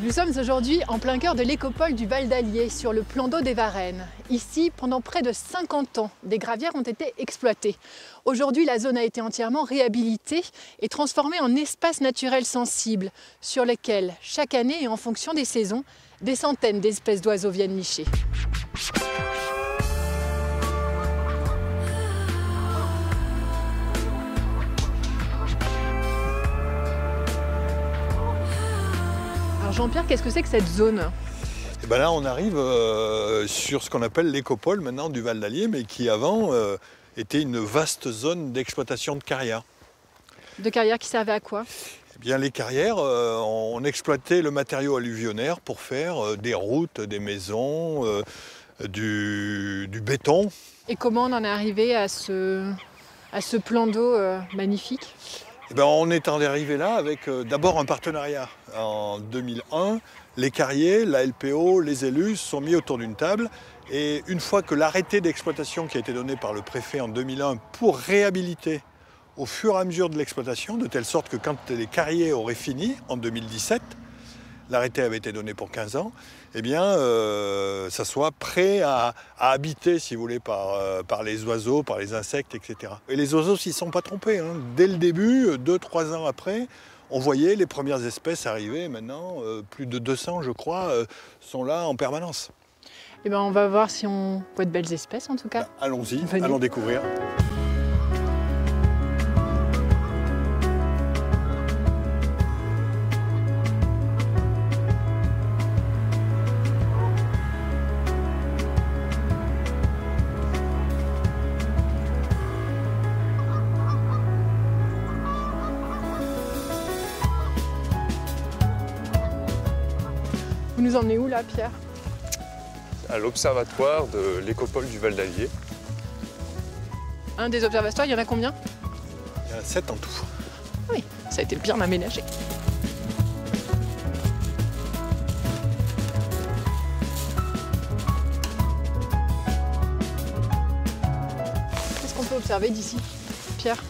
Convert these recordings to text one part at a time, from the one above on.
Nous sommes aujourd'hui en plein cœur de l'écopole du Val d'Allier, sur le plan d'eau des Varennes. Ici, pendant près de 50 ans, des gravières ont été exploitées. Aujourd'hui, la zone a été entièrement réhabilitée et transformée en espace naturel sensible, sur lequel, chaque année et en fonction des saisons, des centaines d'espèces d'oiseaux viennent nicher. Alors Jean-Pierre, qu'est-ce que c'est que cette zone ? Et ben là, on arrive sur ce qu'on appelle l'écopole maintenant du Val d'Allier, mais qui avant était une vaste zone d'exploitation de carrières. De carrières qui servaient à quoi ? Eh bien, les carrières, on exploitait le matériau alluvionnaire pour faire des routes, des maisons, du béton. Et comment on en est arrivé à ce plan d'eau magnifique ? Eh bien, on est arrivé là avec d'abord un partenariat. En 2001, les carriers, la LPO, les élus se sont mis autour d'une table. Et une fois que l'arrêté d'exploitation qui a été donné par le préfet en 2001 pour réhabiliter au fur et à mesure de l'exploitation, de telle sorte que quand les carriers auraient fini, en 2017, l'arrêté avait été donné pour 15 ans, eh bien, ça soit prêt à habiter, si vous voulez, par les oiseaux, par les insectes, etc. Et les oiseaux s'y sont pas trompés. Hein. Dès le début, 2-3 ans après, on voyait les premières espèces arriver. Maintenant, plus de 200, je crois, sont là en permanence. Eh ben, on va voir si on voit de belles espèces, en tout cas. Allons-y, Venez. allons découvrir. Vous nous emmenez où là, Pierre ? À l'observatoire de l'écopole du Val d'Allier. Un des observatoires, il y en a combien ? Il y en a 7 en tout. Oui, ça a été bien aménagé. Qu'est-ce qu'on peut observer d'ici, Pierre ?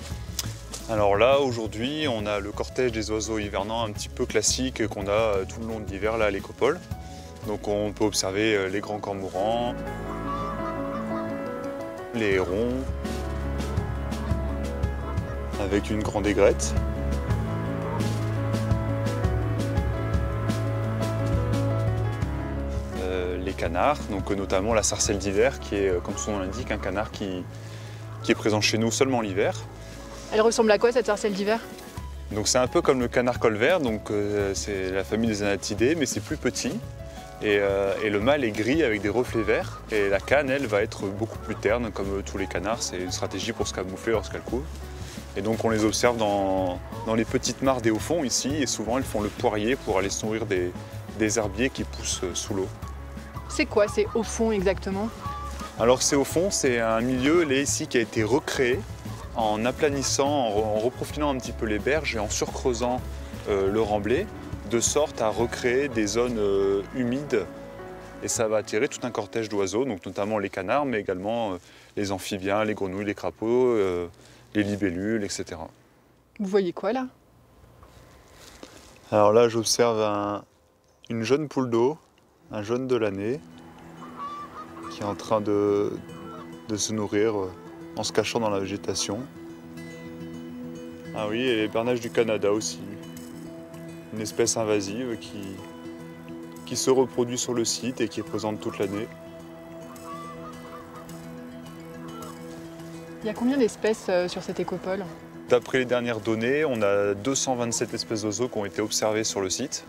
Alors là, aujourd'hui, on a le cortège des oiseaux hivernants un petit peu classique qu'on a tout le long de l'hiver là à l'écopole. Donc on peut observer les grands cormorans, les hérons, avec une grande aigrette. Les canards, donc notamment la sarcelle d'hiver, qui est, comme son nom l'indique, un canard qui est présent chez nous seulement l'hiver. Elle ressemble à quoi cette sarcelle d'hiver ? Donc c'est un peu comme le canard colvert, donc c'est la famille des anatidés, mais c'est plus petit. Et le mâle est gris avec des reflets verts. Et la canne, elle, va être beaucoup plus terne, comme tous les canards. C'est une stratégie pour se camoufler lorsqu'elle court. Et donc on les observe dans les petites mares des hauts fonds ici. Et souvent, elles font le poirier pour aller se nourrir des herbiers qui poussent sous l'eau. C'est quoi ces hauts fonds exactement ? Alors ces hauts fonds, c'est un milieu là, ici qui a été recréé en aplanissant, en reprofilant un petit peu les berges et en surcreusant le remblai, de sorte à recréer des zones humides. Et ça va attirer tout un cortège d'oiseaux, donc notamment les canards, mais également les amphibiens, les grenouilles, les crapauds, les libellules, etc. Vous voyez quoi là ? Alors là, j'observe une jeune poule d'eau, un jeune de l'année, qui est en train de se nourrir en se cachant dans la végétation. Ah oui, et les bernaches du Canada aussi. Une espèce invasive qui se reproduit sur le site et qui est présente toute l'année. Il y a combien d'espèces sur cette écopole ? D'après les dernières données, on a 227 espèces d'oiseaux qui ont été observées sur le site.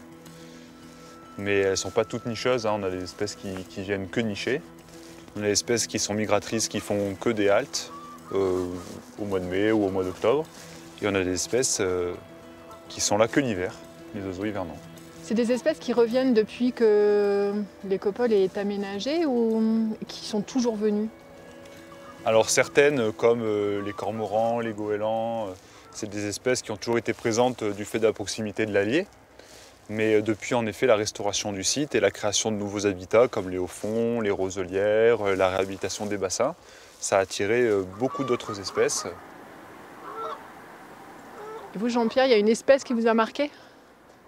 Mais elles ne sont pas toutes nicheuses, hein. On a des espèces qui viennent que nicher. On a des espèces qui sont migratrices, qui font que des haltes au mois de mai ou au mois d'octobre. Et on a des espèces qui sont là que l'hiver, les oiseaux hivernants. C'est des espèces qui reviennent depuis que l'écopole est aménagée ou qui sont toujours venues ? Alors certaines, comme les cormorans, les goélands, c'est des espèces qui ont toujours été présentes du fait de la proximité de l'Allier. Mais depuis en effet la restauration du site et la création de nouveaux habitats comme les hauts fonds, les roselières, la réhabilitation des bassins, ça a attiré beaucoup d'autres espèces. Et vous, Jean-Pierre, il y a une espèce qui vous a marqué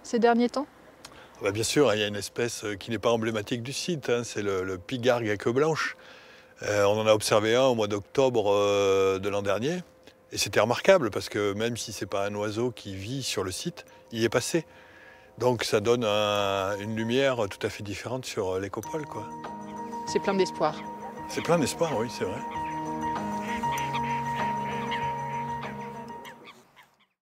ces derniers temps ? Bah, bien sûr, il y a une espèce qui n'est pas emblématique du site, hein, c'est le pigargue à queue blanche. On en a observé un au mois d'octobre de l'an dernier. Et c'était remarquable parce que même si ce n'est pas un oiseau qui vit sur le site, il y est passé. Donc ça donne une lumière tout à fait différente sur l'écopole, quoi. C'est plein d'espoir. C'est plein d'espoir, oui, c'est vrai.